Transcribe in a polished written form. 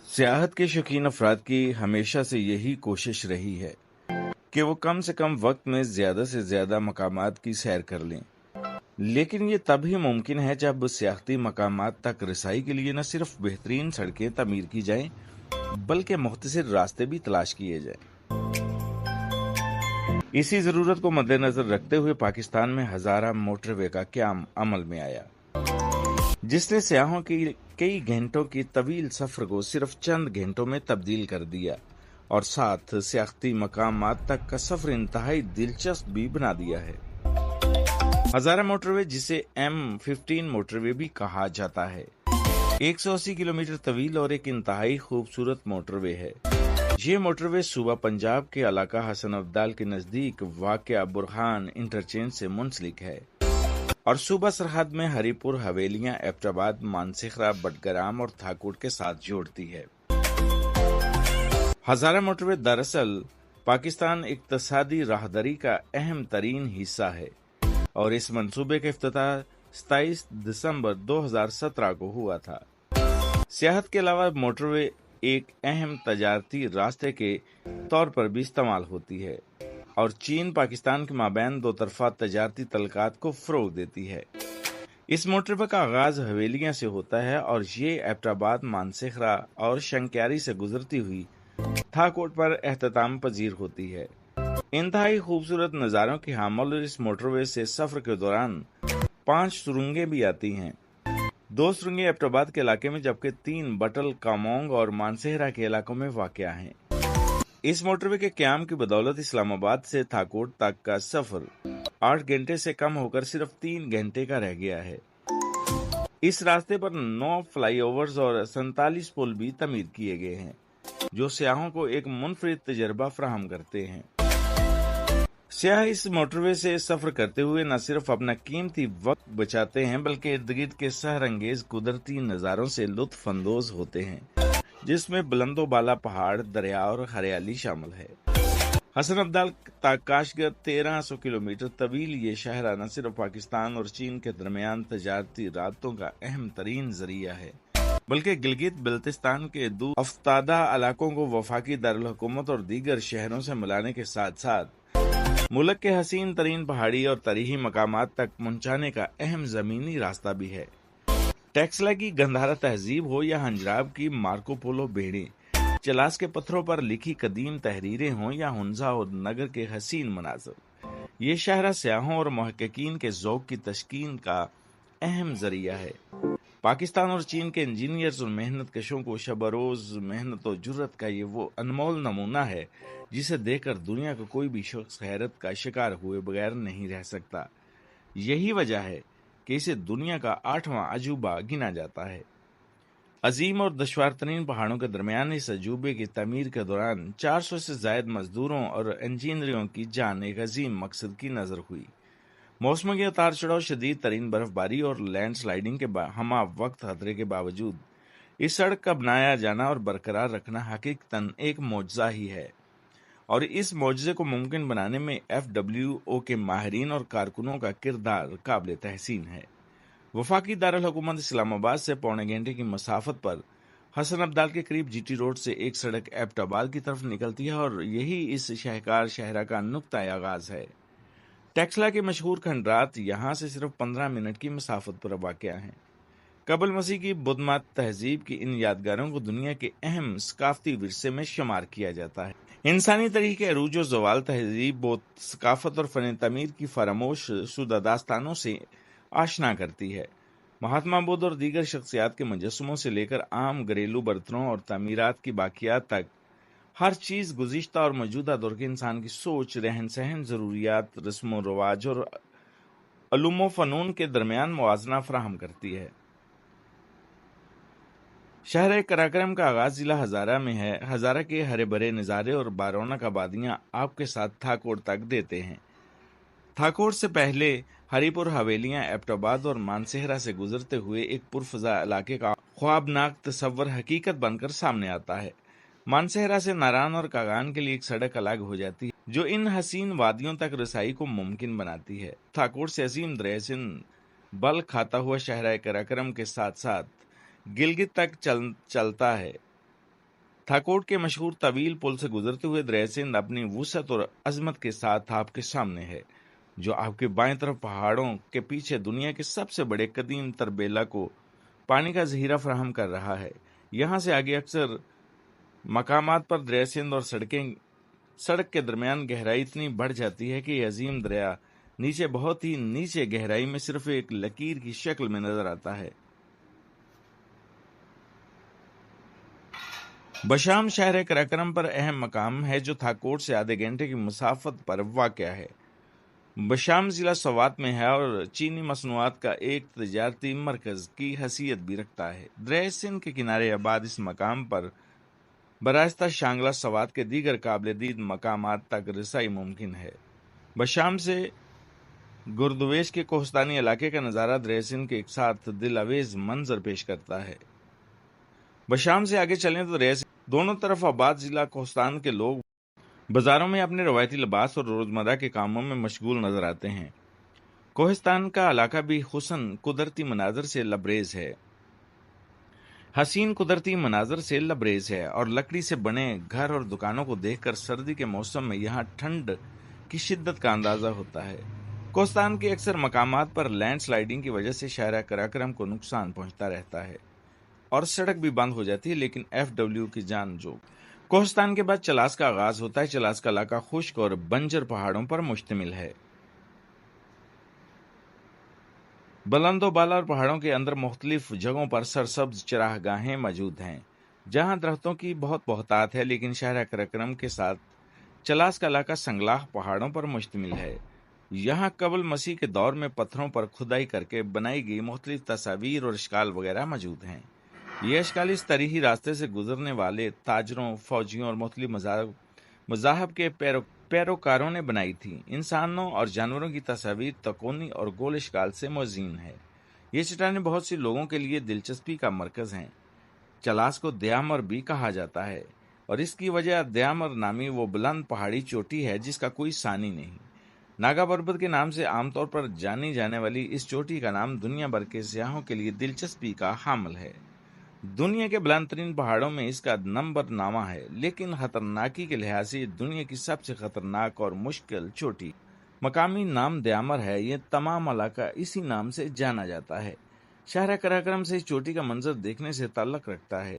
سیاحت کے شوقین افراد کی ہمیشہ سے یہی کوشش رہی ہے کہ وہ کم سے کم وقت میں زیادہ سے زیادہ مقامات کی سیر کر لیں، لیکن یہ تب ہی ممکن ہے جب سیاحتی مقامات تک رسائی کے لیے نہ صرف بہترین سڑکیں تعمیر کی جائیں بلکہ مختصر راستے بھی تلاش کیے جائیں۔ اسی ضرورت کو مد نظر رکھتے ہوئے پاکستان میں ہزارہ موٹر وے کا قیام عمل میں آیا، جس نے سیاحوں کی کئی گھنٹوں کی طویل سفر کو صرف چند گھنٹوں میں تبدیل کر دیا اور ساتھ سیاحتی مقامات تک کا سفر انتہائی دلچسپ بھی بنا دیا ہے۔ ہزارہ موٹر وے، جسے M15 موٹر وے بھی کہا جاتا ہے، 180 کلومیٹر طویل اور ایک انتہائی خوبصورت موٹر وے ہے۔ یہ موٹر وے صوبہ پنجاب کے علاقہ حسن ابدال کے نزدیک واقع برہان انٹرچینج سے منسلک ہے اور صوبہ سرحد میں ہری پور، حویلیاں، ایبٹ آباد، مانسہرہ، بٹگرام اور تھاکوٹ کے ساتھ جوڑتی ہے۔ ہزارہ موٹر وے دراصل پاکستان اقتصادی راہداری کا اہم ترین حصہ ہے اور اس منصوبے کا افتتاح 27 دسمبر 2017 کو ہوا تھا۔ سیاحت کے علاوہ موٹر وے ایک اہم تجارتی راستے کے طور پر بھی استعمال ہوتی ہے اور چین پاکستان کے مابین دو طرفہ تجارتی تعلقات کو فروغ دیتی ہے۔ اس موٹر وے کا آغاز حویلیاں سے ہوتا ہے اور یہ ایبٹ آباد، مانسہرہ اور شنکیاری سے گزرتی ہوئی تھاکوٹ پر اختتام پذیر ہوتی ہے۔ انتہائی خوبصورت نظاروں کی حامل اس موٹر وے سے سفر کے دوران 5 سرنگیں بھی آتی ہیں۔ 2 سرنگیں ایبٹ آباد کے علاقے میں جبکہ 3 بٹل، کامونگ اور مانسہرہ کے علاقوں میں واقع ہیں۔ اس موٹر وے کے قیام کی بدولت اسلام آباد سے تھاکوٹ تک کا سفر 8 گھنٹے سے کم ہو کر صرف 3 گھنٹے کا رہ گیا ہے۔ اس راستے پر 9 فلائی اوورز اور 47 پل بھی تعمیر کیے گئے ہیں جو سیاحوں کو ایک منفرد تجربہ فراہم کرتے ہیں۔ سیاح اس موٹر وے سے سفر کرتے ہوئے نہ صرف اپنا قیمتی وقت بچاتے ہیں بلکہ ارد گرد کے سحر انگیز قدرتی نظاروں سے لطف اندوز ہوتے ہیں، جس میں بلند و بالا پہاڑ، دریا اور ہریالی شامل ہے۔ حسن ابدال تا کاشگر 1300 کلومیٹر طویل یہ شاہراہ نہ صرف پاکستان اور چین کے درمیان تجارتی رابطوں کا اہم ترین ذریعہ ہے بلکہ گلگت بلتستان کے دور افتادہ علاقوں کو وفاقی دارالحکومت اور دیگر شہروں سے ملانے کے ساتھ ساتھ ملک کے حسین ترین پہاڑی اور تاریخی مقامات تک پہنچانے کا اہم زمینی راستہ بھی ہے۔ ٹیکسلا کی گندھارا تہذیب ہو یا ہنجراب کی مارکو پولو بیڑیں، چلاس کے پتھروں پر لکھی قدیم تحریریں ہوں یا ہنزا اور نگر کے حسین مناظر، یہ شاہراہ سیاحوں اور محققین کے ذوق کی تشکین کا اہم ذریعہ ہے۔ پاکستان اور چین کے انجینئرز اور محنت کشوں کو شب روز محنت و جرت کا یہ وہ انمول نمونہ ہے جسے دیکھ کر دنیا کا کوئی بھی شخص حیرت کا شکار ہوئے بغیر نہیں رہ سکتا۔ یہی وجہ ہے کہ اسے دنیا کا 8واں عجوبہ گنا جاتا ہے۔ عظیم اور دشوار ترین پہاڑوں کے درمیان اس عجوبے کی تعمیر کے دوران 400 سے زائد مزدوروں اور انجینئروں کی جان ایک عظیم مقصد کی نظر ہوئی۔ موسم کے اتار چڑھاؤ، شدید ترین برف باری اور لینڈ سلائیڈنگ کے ہمہ وقت خطرے کے باوجود اس سڑک کا بنایا جانا اور برقرار رکھنا حقیقتاً ایک معجزہ ہی ہے، اور اس معجزے کو ممکن بنانے میں FWO کے ماہرین اور کارکنوں کا کردار قابل تحسین ہے۔ وفاقی دارالحکومت اسلام آباد سے پونے گھنٹے کی مسافت پر حسن ابدال کے قریب GT روڈ سے ایک سڑک ایبٹ آباد کی طرف نکلتی ہے اور یہی اس شاہکار شاہراہ کا نقطۂ آغاز ہے۔ ٹیکسلا کے مشہور کھنڈرات یہاں سے صرف 15 منٹ کی مسافت پر واقع ہیں۔ قبل مسیح کی بدھ مت تہذیب کی ان یادگاروں کو دنیا کے اہم ثقافتی ورثے میں شمار کیا جاتا ہے۔ انسانی تاریخ کے عروج و زوال، تہذیب و ثقافت اور فن تعمیر کی فراموش شدہ داستانوں سے آشنا کرتی ہے۔ مہاتما بدھ اور دیگر شخصیات کے مجسموں سے لے کر عام گھریلو برتنوں اور تعمیرات کی باقیات تک، ہر چیز گزشتہ اور موجودہ دور کے انسان کی سوچ، رہن سہن، ضروریات، رسم و رواج اور علوم و فنون کے درمیان موازنہ فراہم کرتی ہے۔ شہر قراقرم کا آغاز ضلع ہزارہ میں ہے۔ ہزارہ کے ہرے بھرے نظارے اور بارونق آبادیاں آپ کے ساتھ تھاکوٹ تک دیتے ہیں۔ تھاکوٹ سے پہلے ہری پور، حویلیاں، ایبٹ آباد اور مانسہرہ سے گزرتے ہوئے ایک پرفضا علاقے کا خوابناک تصور حقیقت بن کر سامنے آتا ہے۔ مانسہرہ سے ناران اور کاغان کے لیے ایک سڑک الگ ہو جاتی ہے جو ان حسین وادیوں تک رسائی کو ممکن بناتی ہے۔ تھاکوٹ سے عظیم دریائے سندھ بل کھاتا ہوا شہر قراقرم کے ساتھ ساتھ گلگت تک چلتا ہے۔ تھاکوٹ کے مشہور طویل پل سے گزرتے ہوئے دریا سندھ اپنی وسعت اور عظمت کے ساتھ آپ کے سامنے ہے، جو آپ کے بائیں طرف پہاڑوں کے پیچھے دنیا کے سب سے بڑے قدیم تربیلا کو پانی کا ذخیرہ فراہم کر رہا ہے۔ یہاں سے آگے اکثر مقامات پر دریا سندھ اور سڑک کے درمیان گہرائی اتنی بڑھ جاتی ہے کہ یہ عظیم دریا نیچے بہت ہی نیچے گہرائی میں صرف ایک لکیر کی شکل میں نظر آتا ہے۔ بشام شہر کراکرم پر اہم مقام ہے جو تھاکوٹ سے آدھے گھنٹے کی مسافت پر واقع ہے۔ بشام ضلع سوات میں ہے اور چینی مصنوعات کا ایک تجارتی مرکز کی حیثیت بھی رکھتا ہے۔ دریا سندھ کے کنارے آباد اس مقام پر براستہ شانگلہ سوات کے دیگر قابل دید مقامات تک رسائی ممکن ہے۔ بشام سے گردویش کے کوہستانی علاقے کا نظارہ دریا سندھ کے ایک ساتھ دل آویز منظر پیش کرتا ہے۔ بشام سے آگے چلیں تو دریا سندھ دونوں طرف آباد ضلع کوہستان کے لوگ بازاروں میں اپنے روایتی لباس اور روزمرہ کے کاموں میں مشغول نظر آتے ہیں۔ کوہستان کا علاقہ بھی حسن قدرتی مناظر سے لبریز ہے۔ حسین قدرتی مناظر سے لبریز ہے اور لکڑی سے بنے گھر اور دکانوں کو دیکھ کر سردی کے موسم میں یہاں ٹھنڈ کی شدت کا اندازہ ہوتا ہے۔ کوہستان کے اکثر مقامات پر لینڈ سلائیڈنگ کی وجہ سے شہر کراکرم کو نقصان پہنچتا رہتا ہے اور سڑک بھی بند ہو جاتی ہے، لیکن FW کی جان جو کوہستان کے بعد چلاس کا آغاز ہوتا ہے۔ چلاس کا علاقہ خشک اور بنجر پہاڑوں پر مشتمل ہے۔ بلند و بالا اور پہاڑوں کے اندر مختلف جگہوں پر سرسبز چراہ گاہیں موجود ہیں جہاں درختوں کی بہت بہتات ہے، لیکن شہر کراکرم کے ساتھ چلاس کا علاقہ سنگلاخ پہاڑوں پر مشتمل ہے۔ یہاں قبل مسیح کے دور میں پتھروں پر کھدائی کر کے بنائی گئی مختلف تصاویر اور اشکال وغیرہ موجود ہیں۔ یہ اشکال اس تاریخی راستے سے گزرنے والے تاجروں، فوجیوں اور مختلف مذاہب کے پیروکاروں نے بنائی تھی۔ انسانوں اور جانوروں کی تصاویر تکونی اور گول اشکال سے مزین ہے۔ یہ چٹانیں بہت سے لوگوں کے لیے دلچسپی کا مرکز ہیں۔ چلاس کو دیامر بھی کہا جاتا ہے اور اس کی وجہ دیامر نامی وہ بلند پہاڑی چوٹی ہے جس کا کوئی ثانی نہیں۔ ناگا پربت کے نام سے عام طور پر جانی جانے والی اس چوٹی کا نام دنیا بھر کے سیاحوں کے لیے دلچسپی کا حامل ہے۔ دنیا کے بلند ترین پہاڑوں میں اس کا نمبر نامہ ہے، لیکن خطرناکی کے لحاظ سے دنیا کی سب سے خطرناک اور مشکل چوٹی مقامی نام دیامر ہے۔ یہ تمام علاقہ اسی نام سے جانا جاتا ہے۔ شہر کراکرم سے اس چوٹی کا منظر دیکھنے سے تعلق رکھتا ہے۔